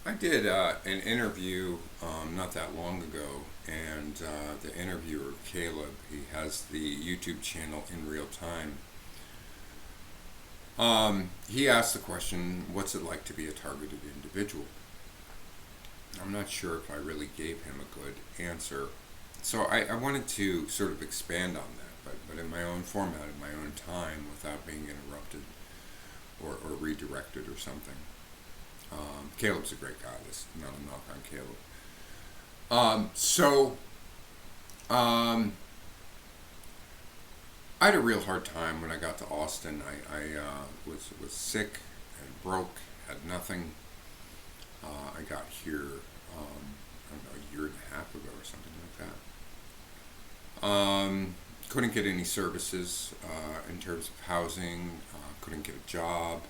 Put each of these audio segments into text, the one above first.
I did an interview not that long ago, and the interviewer, Caleb, he has the YouTube channel In Real Time. He asked the question, what's it like to be a targeted individual? I'm not sure if I really gave him a good answer. So I wanted to sort of expand on that, but in my own format, in my own time, without being interrupted or redirected or something. Caleb's a great guy. This not a knock on Caleb. So I had a real hard time when I got to Austin. I was sick and broke, had nothing. I got here, I don't know, a year and a half ago or something like that. Couldn't get any services in terms of housing. Couldn't get a job.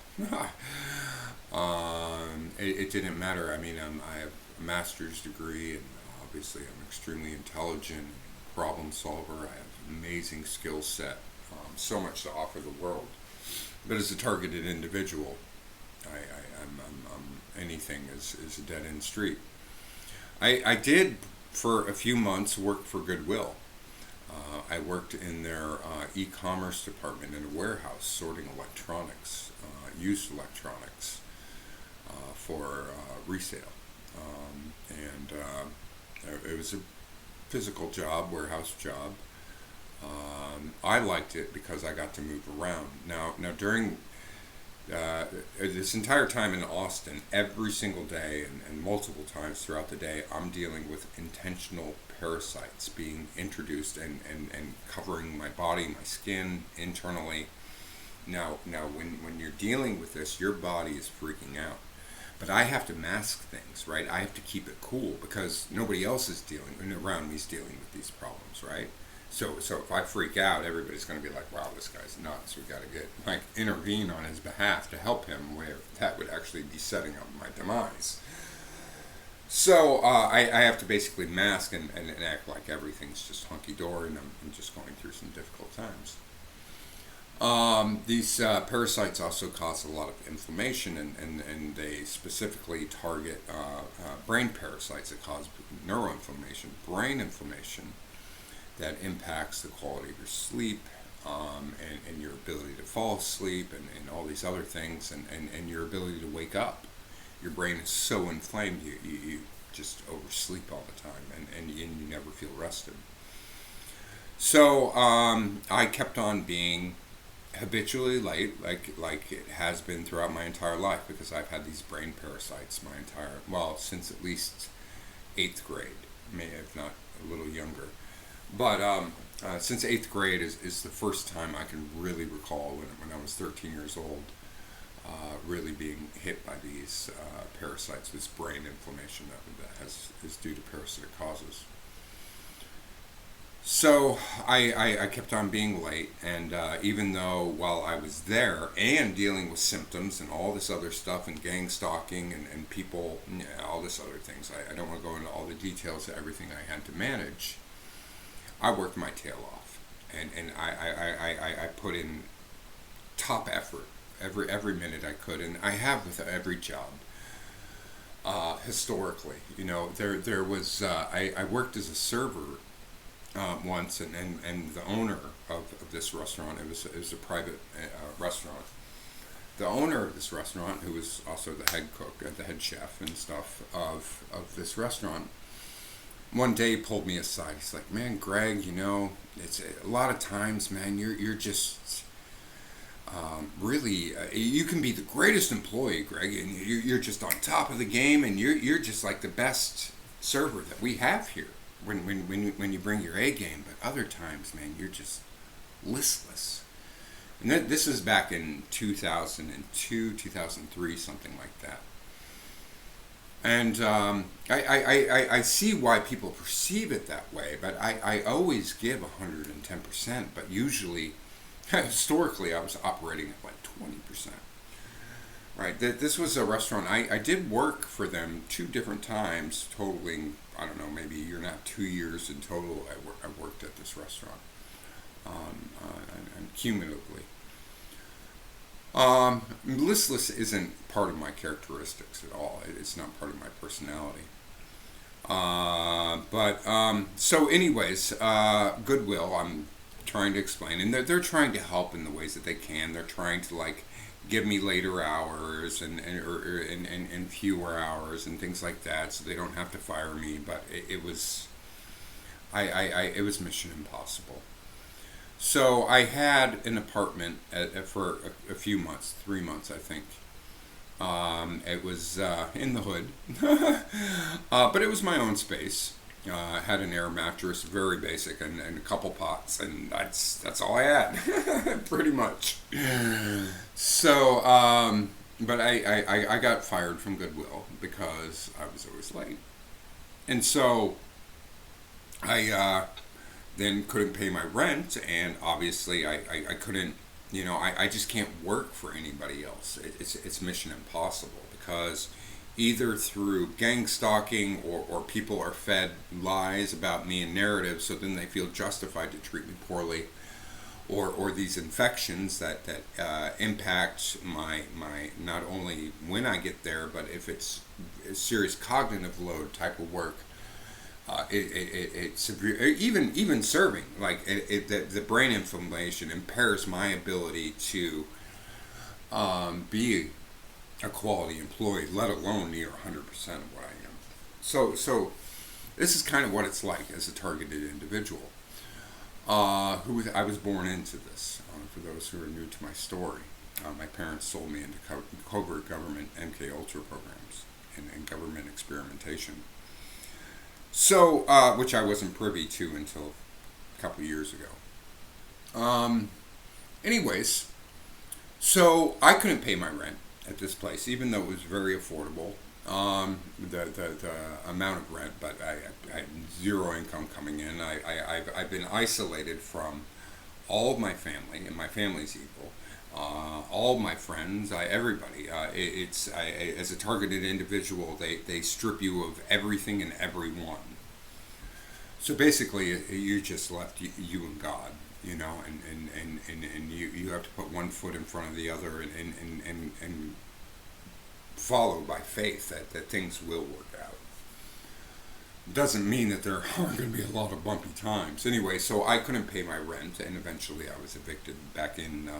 It didn't matter. I mean, I have a master's degree, and obviously I'm extremely intelligent, problem solver. I have an amazing skill set, so much to offer the world. But as a targeted individual, I'm anything is a dead end street. I did for a few months work for Goodwill. I worked in their e-commerce department in a warehouse sorting electronics, used electronics for resale. It was a physical job, warehouse job. I liked it because I got to move around. Now during this entire time in Austin, every single day and multiple times throughout the day, I'm dealing with intentional parasites being introduced and covering my body, my skin, internally. Now, when you're dealing with this, your body is freaking out. But I have to mask things, right? I have to keep it cool because nobody else is dealing, around me is dealing with these problems, right? So if I freak out, everybody's going to be like, "Wow, this guy's nuts. We got to intervene on his behalf to help him." Where that would actually be setting up my demise. So I have to basically mask and act like everything's just hunky dory, and I'm just going through some difficult times. These parasites also cause a lot of inflammation, and they specifically target brain parasites that cause neuroinflammation, brain inflammation that impacts the quality of your sleep, and your ability to fall asleep, and all these other things, and your ability to wake up. Your brain is so inflamed, you just oversleep all the time, and you never feel rested. So I kept on being habitually late, like it has been throughout my entire life, because I've had these brain parasites my entire, well, since at least eighth grade, maybe if not a little younger. But since eighth grade is the first time I can really recall when I was 13 years old, really being hit by these parasites, this brain inflammation is due to parasitic causes. So I kept on being late, and even though while I was there and dealing with symptoms and all this other stuff and gang stalking and people, all this other things, I don't want to go into all the details of everything I had to manage. I worked my tail off, and I put in top effort every minute I could, and I have with every job. Historically, there was I worked as a server once, and the owner of this restaurant, it was a private restaurant. The owner of this restaurant, who was also the head cook, the head chef and stuff of this restaurant, one day he pulled me aside. He's like, "Man, Greg, it's a lot of times, man, you're just really you can be the greatest employee, Greg, and you're just on top of the game, and you're just like the best server that we have here when you bring your A game. But other times, man, you're just listless." And this is back in 2002, 2003, something like that. And I see why people perceive it that way, but I always give 110%, but usually, historically, I was operating at like 20%. Right, this was a restaurant. I did work for them two different times, totaling, I don't know, maybe a year and a half, 2 years in total. I worked at this restaurant, and cumulatively. Listless isn't part of my characteristics at all. It's not part of my personality. So anyways, Goodwill, I'm trying to explain, and they're trying to help in the ways that they can. They're trying to like give me later hours and fewer hours and things like that, so they don't have to fire me. But it was it was mission impossible. So I had an apartment for a few months, 3 months, I think. It was in the hood, but it was my own space. Had an air mattress, very basic, and a couple pots, and that's all I had, pretty much. So, but I got fired from Goodwill because I was always late, and so I then couldn't pay my rent, and obviously I couldn't, I just can't work for anybody else. It's mission impossible because either through gang stalking or people are fed lies about me and narratives, so then they feel justified to treat me poorly, or these infections that impact my not only when I get there, but if it's a serious cognitive load type of work. It's severe. Even serving, like the brain inflammation impairs my ability to be a quality employee, let alone near 100% of what I am. So this is kind of what it's like as a targeted individual. I was born into this. For those who are new to my story, my parents sold me into covert government MK Ultra programs and government experimentation. So, which I wasn't privy to until a couple of years ago. Anyways, so I couldn't pay my rent at this place, even though it was very affordable. The amount of rent, but I had zero income coming in. I've been isolated from all of my family, and my family's evil. All my friends, everybody. As a targeted individual, they strip you of everything and everyone. So basically, you just left you and God, and you have to put one foot in front of the other and follow by faith that things will work out. Doesn't mean that there aren't going to be a lot of bumpy times. Anyway, so I couldn't pay my rent, and eventually I was evicted back in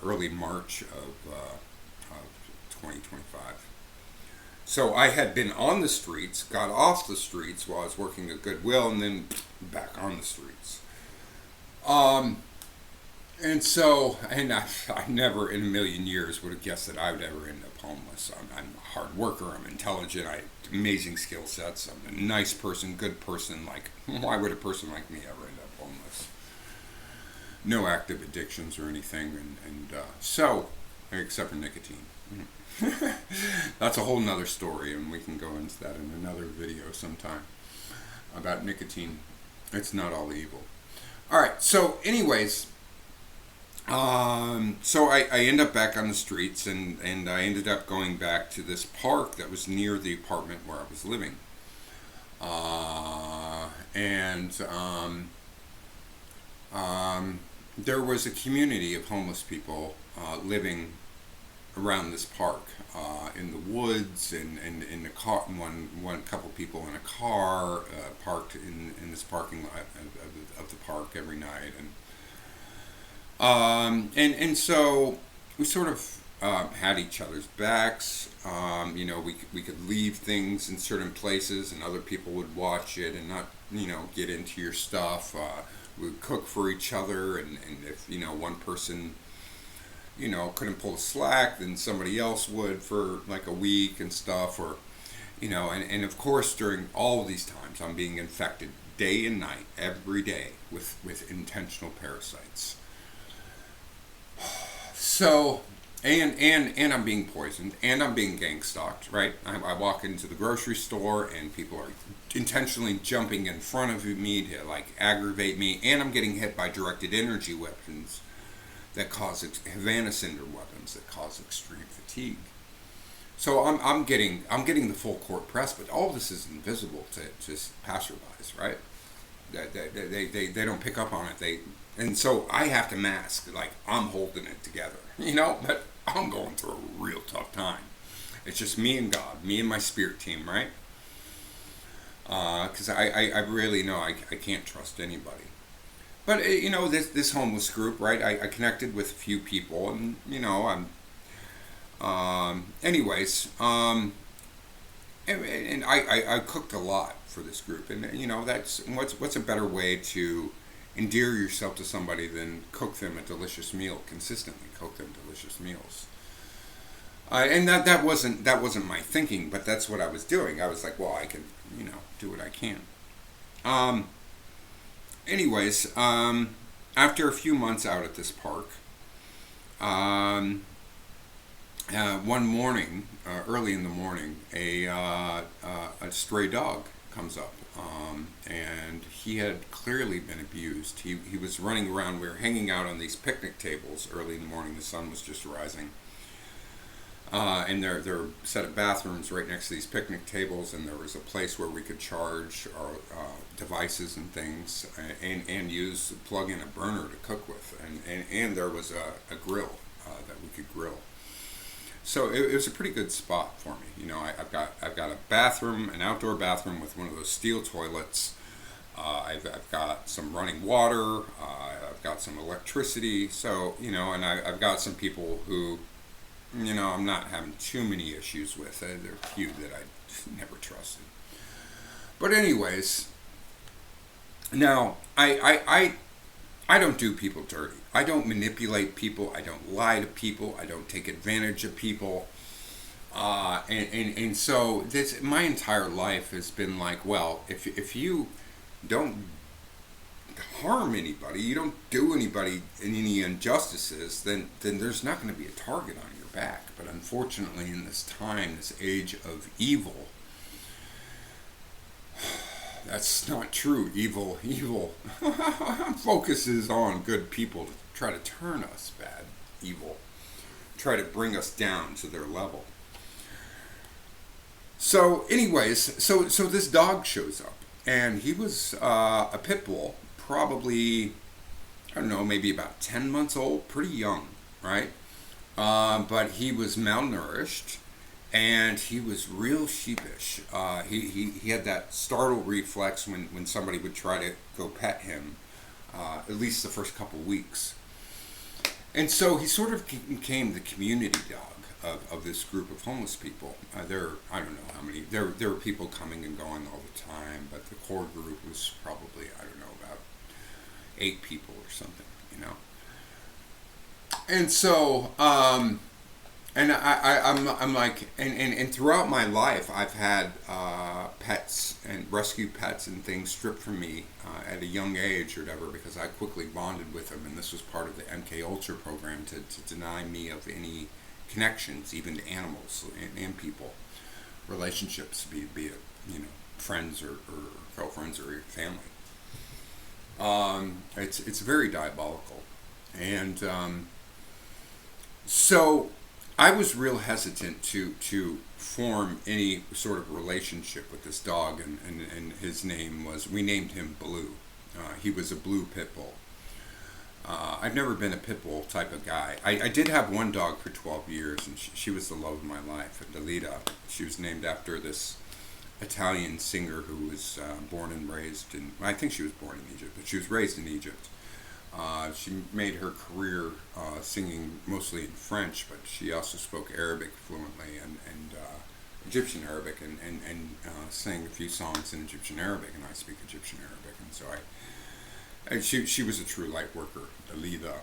early March of 2025. So I had been on the streets, got off the streets while I was working at Goodwill, and then back on the streets. And I never in a million years would have guessed that I would ever end up homeless. I'm a hard worker, I'm intelligent, I have amazing skill sets, I'm a nice person, good person. Like, why would a person like me ever end up homeless? No active addictions or anything, so, except for nicotine. That's a whole nother story, and we can go into that in another video sometime about nicotine. It's not all evil. Alright, so anyways, so I end up back on the streets, and I ended up going back to this park that was near the apartment where I was living. There was a community of homeless people living around this park, in the woods, and in the car. One couple people in a car parked in this parking lot of the park every night, and so we sort of had each other's backs. We could leave things in certain places, and other people would watch it and not get into your stuff. We would cook for each other, and if one person couldn't pull the slack, then somebody else would for like a week and stuff, or and of course during all of these times I'm being infected day and night every day with intentional parasites. So and I'm being poisoned, and I'm being gang stalked, right? I walk into the grocery store and people are intentionally jumping in front of me to like aggravate me, and I'm getting hit by directed energy weapons that cause Havana syndrome weapons that cause extreme fatigue. So I'm getting the full court press, but all of this is invisible to passerbys, right? they don't pick up on it. And so I have to mask, like I'm holding it together, but I'm going through a real tough time. It's just me and God, me and my spirit team, right? Because I really know I can't trust anybody. But this homeless group, right? I connected with a few people, and anyways, and I cooked a lot for this group, and that's what's a better way to endear yourself to somebody than cook them a delicious meal consistently. Cook them delicious meals. And that wasn't my thinking, but that's what I was doing. I was like, well, I can do what I can. Anyways, after a few months out at this park, one morning, early in the morning, a stray dog comes up, and he had clearly been abused. He was running around. We were hanging out on these picnic tables early in the morning. The sun was just rising. And there are a set of bathrooms right next to these picnic tables, and there was a place where we could charge our devices and things, and plug in a burner to cook with, and there was a grill that we could grill. So it was a pretty good spot for me. I've got a bathroom, an outdoor bathroom with one of those steel toilets. I've got some running water. I've got some electricity. So and I've got some people who I'm not having too many issues with. There are a few that I never trusted. But anyways, now I don't do people dirty. I don't manipulate people. I don't lie to people. I don't take advantage of people. And so my entire life has been like, well, if you don't harm anybody, you don't do anybody any injustices, then there's not going to be a target on your back. But unfortunately, in this time, this age of evil, that's not true. Evil focuses on good people to try to turn us bad. Evil try to bring us down to their level. So anyways, so this dog shows up, and he was a pit bull, probably, I don't know, maybe about 10 months old, pretty young, right? But he was malnourished, and he was real sheepish. He had that startle reflex when somebody would try to go pet him, at least the first couple weeks. And so he sort of became the community dog of this group of homeless people. I don't know how many, there were people coming and going all the time, but the core group was probably, I don't know, about 8 people or something, And so, and I'm like, and throughout my life, I've had pets and rescue pets and things stripped from me at a young age or whatever, because I quickly bonded with them, and this was part of the MK Ultra program to deny me of any connections, even to animals and people, relationships, be it friends or girlfriends or your family. It's very diabolical, and so I was real hesitant to form any sort of relationship with this dog, and his name was, we named him Blue. He was a blue pit bull. I've never been a pit bull type of guy. I did have one dog for 12 years, and she was the love of my life, Dalida. She was named after this Italian singer who was born and raised in, I think she was born in Egypt, but she was raised in Egypt. She made her career singing mostly in French, but she also spoke Arabic fluently and Egyptian Arabic, and sang a few songs in Egyptian Arabic, and I speak Egyptian Arabic, and so she was a true light worker, Alida.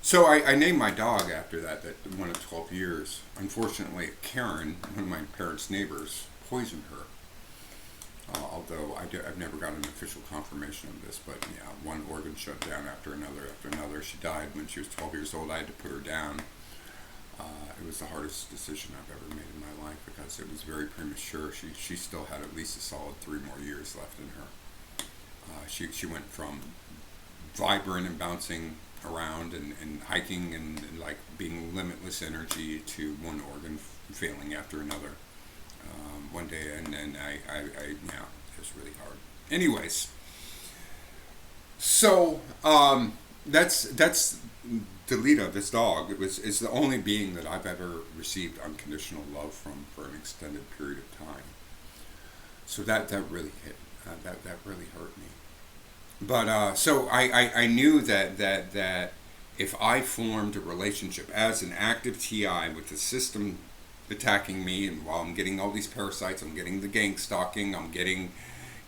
So I named my dog after that one of 12 years. Unfortunately, Karen, one of my parents' neighbors, poisoned her. Although I've never got an official confirmation of this, but yeah, one organ shut down after another. She died when she was 12 years old. I had to put her down. It was the hardest decision I've ever made in my life, because it was very premature. She still had at least a solid 3 more years left in her. She went from vibrant and bouncing around and hiking and like being limitless energy to one organ failing after another one day, and then I yeah, it was really hard. Anyways, So that's Delita, this dog. It was is the only being that I've ever received unconditional love from for an extended period of time. So that really hit. That really hurt me. But so I knew that if I formed a relationship as an active TI with the system attacking me, and while I'm getting all these parasites, I'm getting the gangstalking, I'm getting,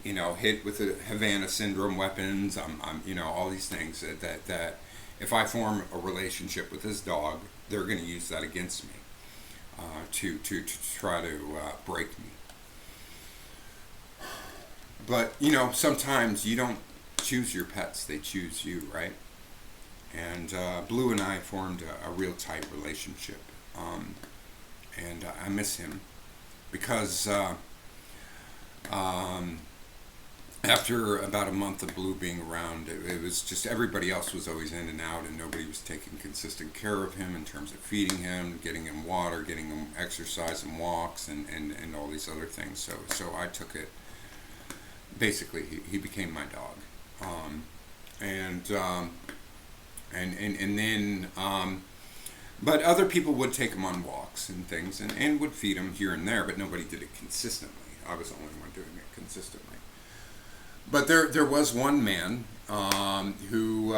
hit with the Havana syndrome weapons, I'm all these things that if I form a relationship with this dog, they're going to use that against me to try to break me. But sometimes you don't choose your pets; they choose you, right? And Blue and I formed a real tight relationship, and I miss him because um, after about a month of Blue being around, it was just everybody else was always in and out, and nobody was taking consistent care of him in terms of feeding him, getting him water, getting him exercise and walks, and all these other things. So I took it. Basically, he became my dog, and and then but other people would take him on walks and things and would feed him here and there, but nobody did it consistently. I was the only one doing it consistently. But there was one man who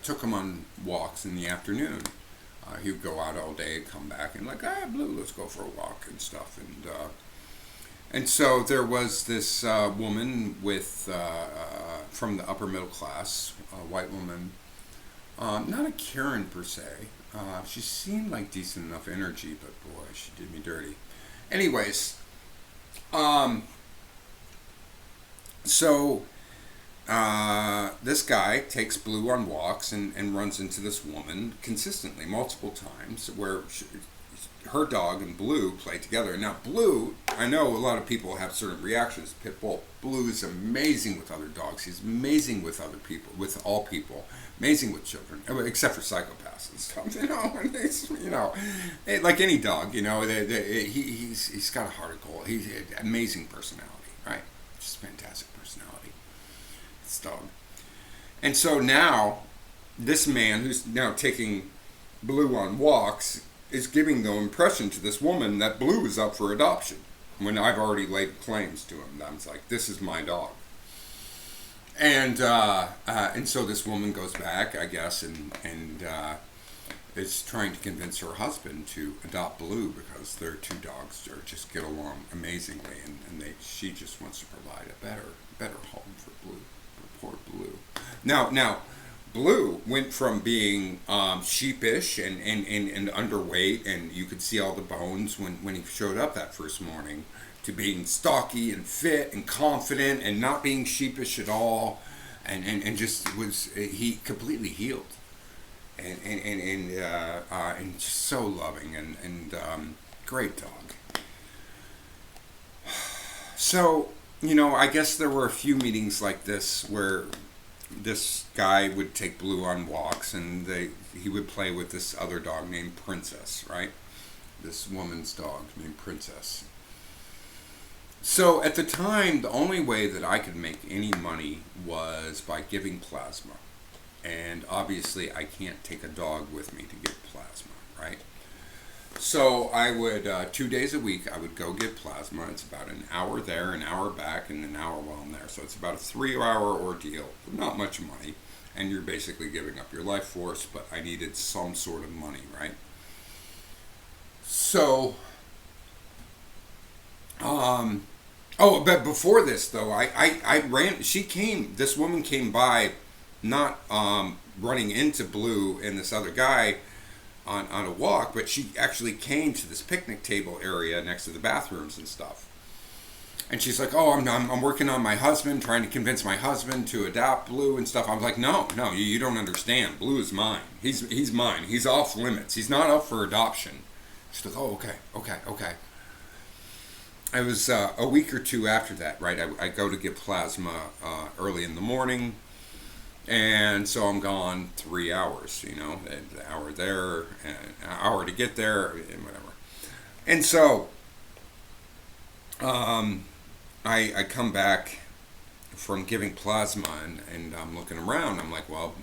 took him on walks in the afternoon. He would go out all day, come back, and like, Blue, let's go for a walk and stuff. And so there was this woman with from the upper middle class, a white woman, not a Karen per se. She seemed like decent enough energy, but boy, she did me dirty. Anyways, um, so this guy takes Blue on walks and runs into this woman consistently, multiple times, where her dog and Blue play together. Now, Blue, I know a lot of people have certain reactions to Pit Bull. Blue is amazing with other dogs. He's amazing with other people, with all people. Amazing with children, except for psychopaths and stuff. And like any dog, he's got a heart of gold. He's an amazing personality, right? Just fantastic personality. This dog. And so now, this man who's now taking Blue on walks is giving the impression to this woman that Blue is up for adoption when I've already laid claims to him. I was like, this is my dog. And so this woman goes back, I guess, and is trying to convince her husband to adopt Blue because their two dogs just get along amazingly, and she just wants to provide a better home for Blue, for poor Blue. Now, Blue went from being sheepish and underweight, and you could see all the bones when he showed up that first morning, to being stocky and fit and confident and not being sheepish at all, and just was he completely healed, and just so loving and great dog. So I guess there were a few meetings like this where this guy would take Blue on walks, and he would play with this other dog named Princess, right? This woman's dog named Princess. So at the time, the only way that I could make any money was by giving plasma. And obviously, I can't take a dog with me to give plasma, right? So I would, 2 days a week, I would go get plasma. It's about an hour there, an hour back, and an hour while I'm there. So it's about a 3-hour ordeal. Not much money. And you're basically giving up your life force, but I needed some sort of money, right? So, but before this, though, I ran, this woman came by, not running into Blue and this other guy on a walk, but she actually came to this picnic table area next to the bathrooms and stuff. And she's like, "Oh, I'm working on my husband, trying to convince my husband to adopt Blue and stuff." I'm like, "No, you don't understand. Blue is mine. He's mine. He's off limits. He's not up for adoption." She's like, "Oh, okay." It was a week or two after that, right? I go to get plasma early in the morning, and so I'm gone 3 hours, an hour there, an hour to get there, and whatever. And so I come back from giving plasma, and I'm looking around. I'm like, well,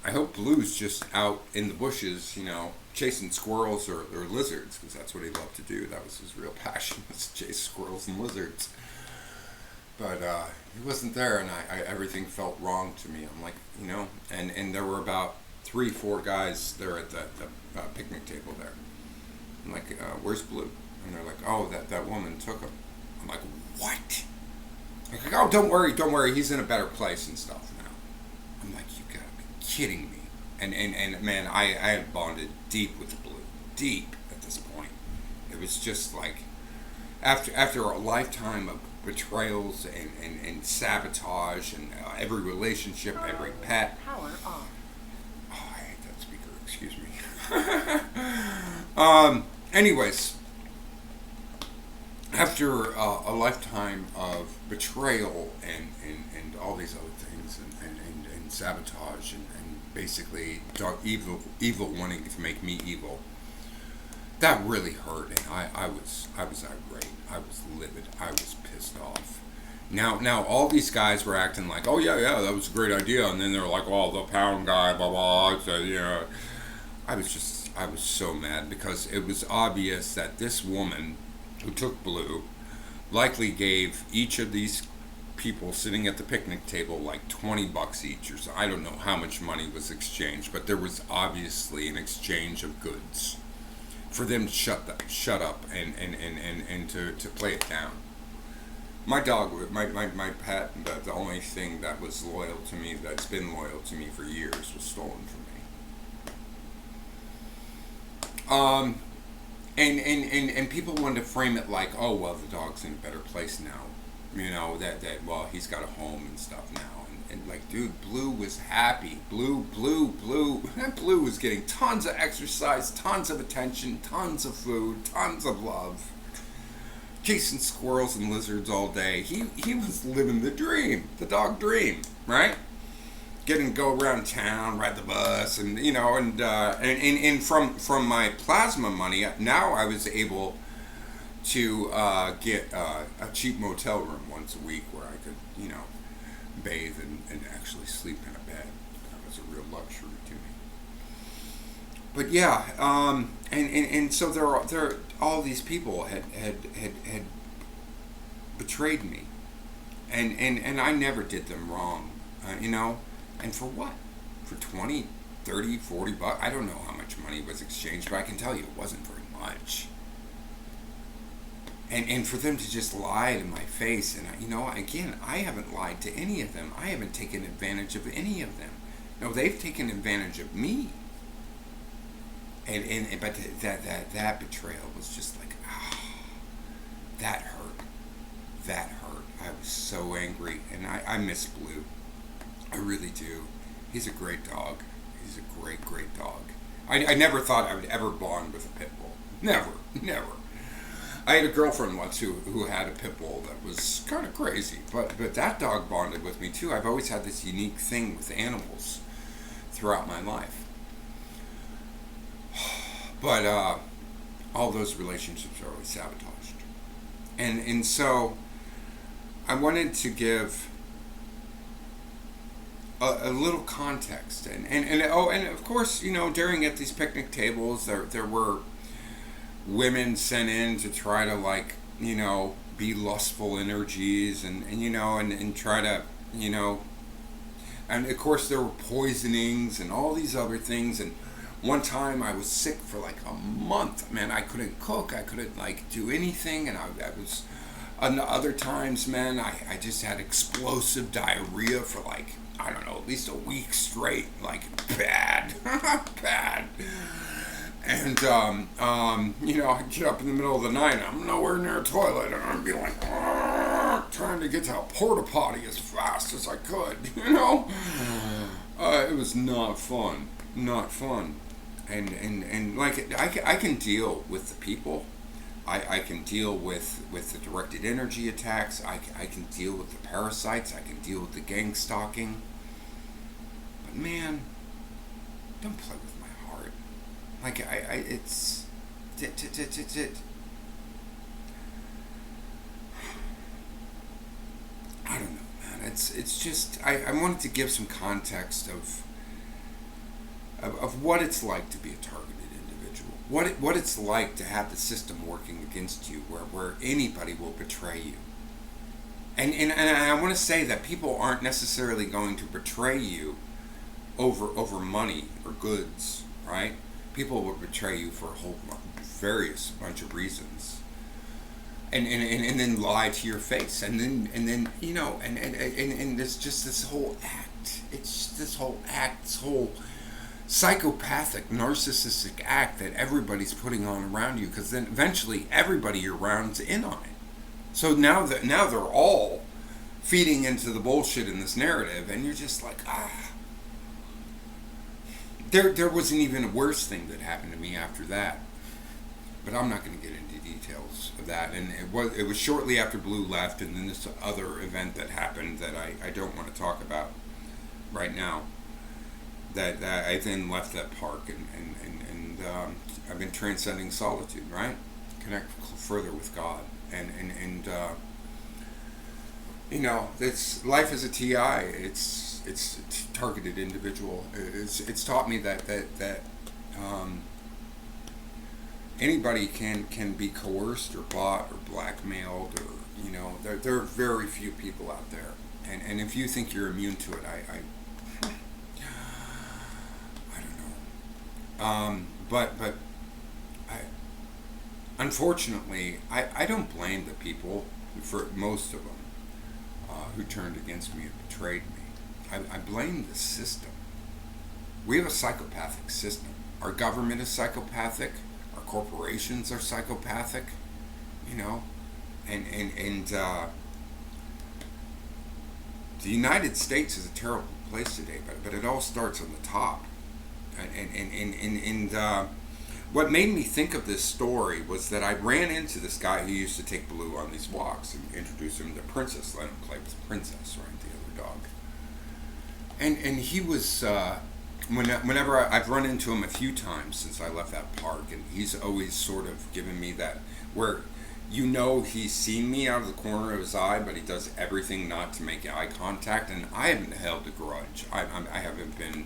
I hope Blue's just out in the bushes, chasing squirrels or lizards, because that's what he loved to do. That was his real passion, was to chase squirrels and lizards. But he wasn't there, and I everything felt wrong to me. I'm like, and there were about 3-4 guys there at the picnic table there. I'm like, where's Blue? And they're like, oh, that woman took him. I'm like, what? They're like, oh, don't worry, he's in a better place and stuff now. I'm like, you gotta be kidding me. And man, I had bonded deep with Blue, deep at this point. It was just like, after a lifetime of betrayals and sabotage and every relationship, every pet. Power off. Oh, I hate that speaker, excuse me. Anyways, after a lifetime of betrayal and all these other things and sabotage and basically evil wanting to make me evil, that really hurt, and I was irate. I was livid. I was pissed off. Now all these guys were acting like, oh yeah, that was a great idea, and then they're like, oh, the pound guy, blah blah. So, I was so mad because it was obvious that this woman who took Blue likely gave each of these people sitting at the picnic table like $20 each, or so. I don't know how much money was exchanged, but there was obviously an exchange of goods for them to shut up and to play it down. My dog, my pet, the only thing that was loyal to me, that's been loyal to me for years, was stolen from me. And people wanted to frame it like, oh well, the dog's in a better place now, that well, he's got a home and stuff now. And like, dude, Blue was happy. Blue was getting tons of exercise, tons of attention, tons of food, tons of love. Chasing squirrels and lizards all day. He was living the dream, the dog dream, right? Getting to go around town, ride the bus, and and from my plasma money, now I was able to get a cheap motel room once a week where I could, bathe and actually sleep in a bed. That was a real luxury to me. But yeah, and so there all these people had betrayed me, and I never did them wrong, and for what? For 20, 30, 40 bucks? I don't know how much money was exchanged, but I can tell you it wasn't very much. And for them to just lie to my face, and again, I haven't lied to any of them. I haven't taken advantage of any of them. No, they've taken advantage of me. But that betrayal was just like, that hurt. That hurt. I was so angry, and I miss Blue. I really do. He's a great dog. He's a great dog. I never thought I would ever bond with a pit bull. Never. I had a girlfriend once who had a pit bull that was kind of crazy, but that dog bonded with me too. I've always had this unique thing with animals throughout my life. But all those relationships are always sabotaged. And so I wanted to give a little context. And of course, during at these picnic tables, there were women sent in to try to be lustful energies and try to, and of course there were poisonings and all these other things. And one time I was sick for like a month. Man, I couldn't cook. I couldn't do anything. And I was, other times, man, I just had explosive diarrhea for I don't know, at least a week straight. Bad. Bad. And, I'd get up in the middle of the night and I'm nowhere near a toilet and I'd be trying to get to a porta potty as fast as I could, It was not fun. Not fun. And I can deal with the people. I can deal with the directed energy attacks. I can deal with the parasites. I can deal with the gangstalking. But man, don't play with my heart. It's... it's just I wanted to give some context of what it's like to be a targeted individual, what it's like to have the system working against you, where anybody will betray you. And I want to say that people aren't necessarily going to betray you over money or goods, right? People will betray you for a whole various bunch of reasons, and then lie to your face, and then and it's just this whole act. It's this whole act, this whole psychopathic, narcissistic act that everybody's putting on around you, because then eventually everybody you're around's in on it. So now they're all feeding into the bullshit in this narrative, and you're just like, There wasn't even a worse thing that happened to me after that, but I'm not going to get into details of that. And it was shortly after Blue left, and then this other event that happened that I don't want to talk about right now. That I then left that park, and I've been transcending solitude, right? Connect further with God, and it's life as a TI. It's targeted individual. It's taught me that anybody can be coerced or bought or blackmailed, or there are very few people out there, and if you think you're immune to it, I don't know. But unfortunately, I don't blame the people, for most of them, who turned against me and betrayed me. I blame the system. We have a psychopathic system. Our government is psychopathic. Our corporations are psychopathic. And the United States is a terrible place today. But it all starts on the top. And what made me think of this story was that I ran into this guy who used to take Blue on these walks and introduce him to Princess, let him play with Princess, right, the other dog. And he was, whenever I've run into him a few times since I left that park, and he's always sort of given me that, where he's seen me out of the corner of his eye, but he does everything not to make eye contact, and I haven't held a grudge. I haven't been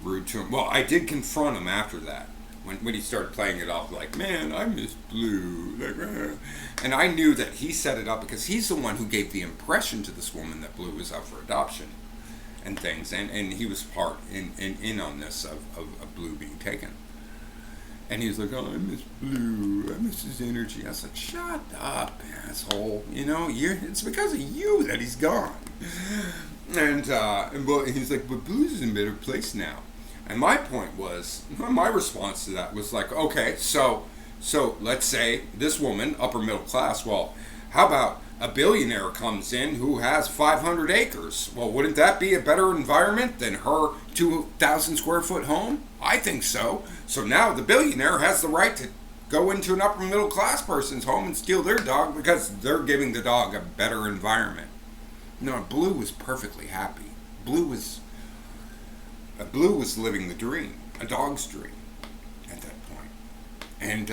rude to him. Well, I did confront him after that, when he started playing it off like, man, I miss Blue. And I knew that he set it up because he's the one who gave the impression to this woman that Blue was up for adoption and things, and he was part in on this of Blue being taken. And he was like, oh, I miss Blue, I miss his energy. I said, shut up, asshole. It's because of you that he's gone. And he's like, but Blue's in a better place now. And my point was, my response to that was like, okay, so let's say this woman, upper middle class, well, how about a billionaire comes in who has 500 acres? Well, wouldn't that be a better environment than her 2,000 square foot home? I think so. So now the billionaire has the right to go into an upper middle class person's home and steal their dog because they're giving the dog a better environment. No, Blue was perfectly happy. Blue was living the dream, a dog's dream, at that point. And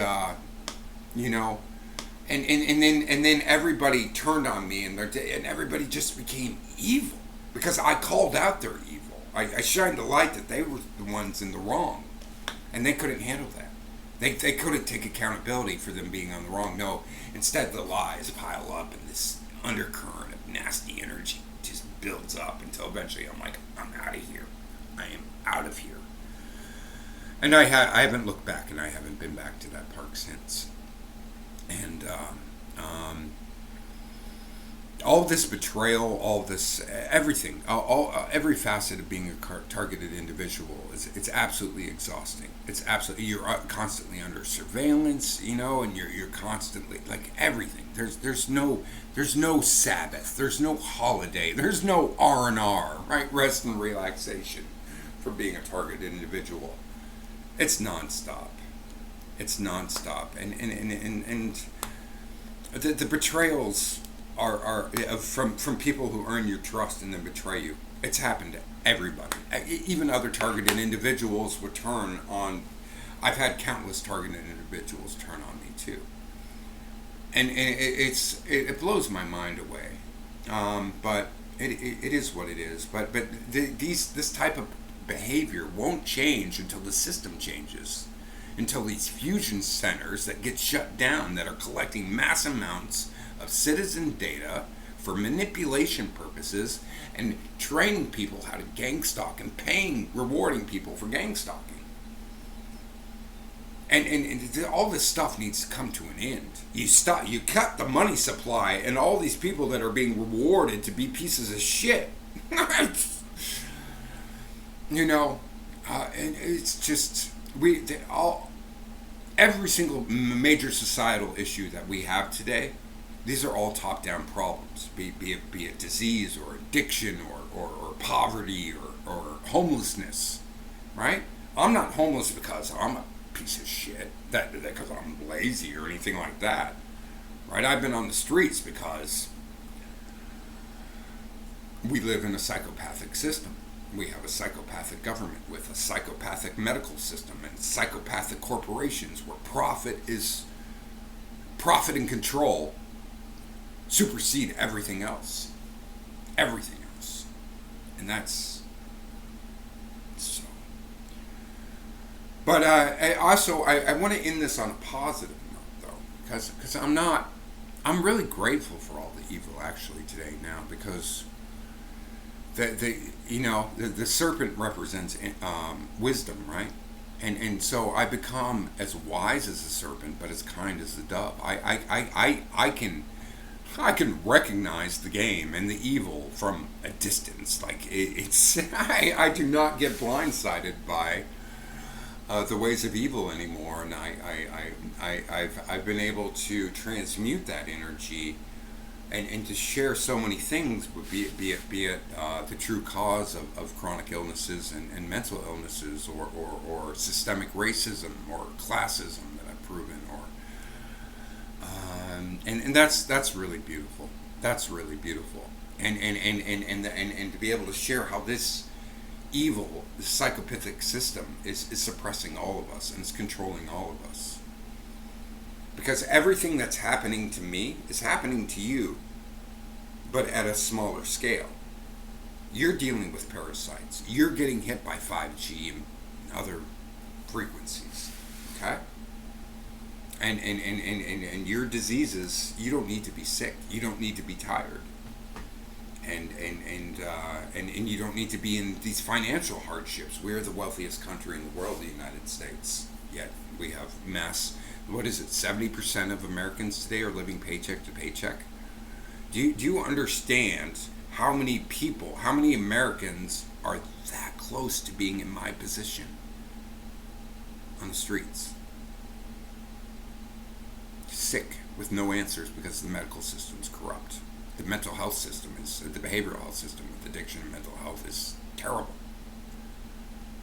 and then everybody turned on me, and everybody just became evil because I called out their evil. I shined the light that they were the ones in the wrong, and they couldn't handle that. They couldn't take accountability for them being on the wrong. No, instead the lies pile up, and this undercurrent of nasty energy just builds up until eventually I'm like, I'm out of here. I am out of here. And I haven't looked back, and I haven't been back to that park since. And all this betrayal, all this everything, every facet of being a targeted individual it's absolutely exhausting. It's absolutely, you're constantly under surveillance, and you're constantly like everything. There's no Sabbath, there's no holiday, there's no R&R, right? Rest and relaxation for being a targeted individual. It's nonstop. It's nonstop, and the betrayals are from people who earn your trust and then betray you. It's happened to everybody. Even other targeted individuals would turn on. I've had countless targeted individuals turn on me too, and it blows my mind away. But it is what it is. But this type of behavior won't change until the system changes, until these fusion centers that get shut down, that are collecting mass amounts of citizen data for manipulation purposes and training people how to gang stalk and rewarding people for gang stalking. And all this stuff needs to come to an end. You cut the money supply, and all these people that are being rewarded to be pieces of shit. And it's just every single major societal issue that we have today. These are all top-down problems, be it disease or addiction or poverty or homelessness, right? I'm not homeless because I'm a piece of shit, because I'm lazy or anything like that, right? I've been on the streets because we live in a psychopathic system. We have a psychopathic government with a psychopathic medical system and psychopathic corporations where profit and control supersede everything else. Everything else. And that's so. But I want to end this on a positive note, though, because I'm really grateful for all the evil actually today now, because the serpent represents wisdom, right? And so I become as wise as the serpent, but as kind as the dove. I can recognize the game and the evil from a distance. Like it's I do not get blindsided by the ways of evil anymore, and I've been able to transmute that energy and to share so many things, be it the true cause of chronic illnesses and mental illnesses, or systemic racism or classism that I've proven, and that's really beautiful. That's really beautiful, and to be able to share how this evil, this psychopathic system is suppressing all of us and is controlling all of us. Because everything that's happening to me is happening to you, but at a smaller scale. You're dealing with parasites. You're getting hit by 5G and other frequencies. Okay? And your diseases, you don't need to be sick. You don't need to be tired. And you don't need to be in these financial hardships. We're the wealthiest country in the world, the United States. Yet we have mass, 70% of Americans today are living paycheck to paycheck? Do you understand how many people, how many Americans are that close to being in my position on the streets? Sick with no answers because the medical system's corrupt. The mental health system the behavioral health system with addiction and mental health is terrible.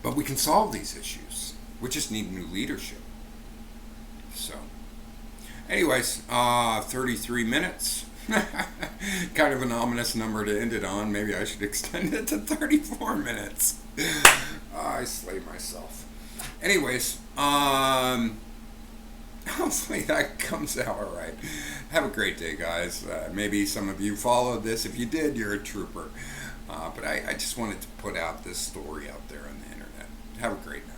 But we can solve these issues. We just need new leadership. So, anyways, 33 minutes. Kind of an ominous number to end it on. Maybe I should extend it to 34 minutes. I slay myself. Anyways, hopefully that comes out all right. Have a great day, guys. Maybe some of you followed this. If you did, you're a trooper. But I just wanted to put out this story out there on the internet. Have a great night.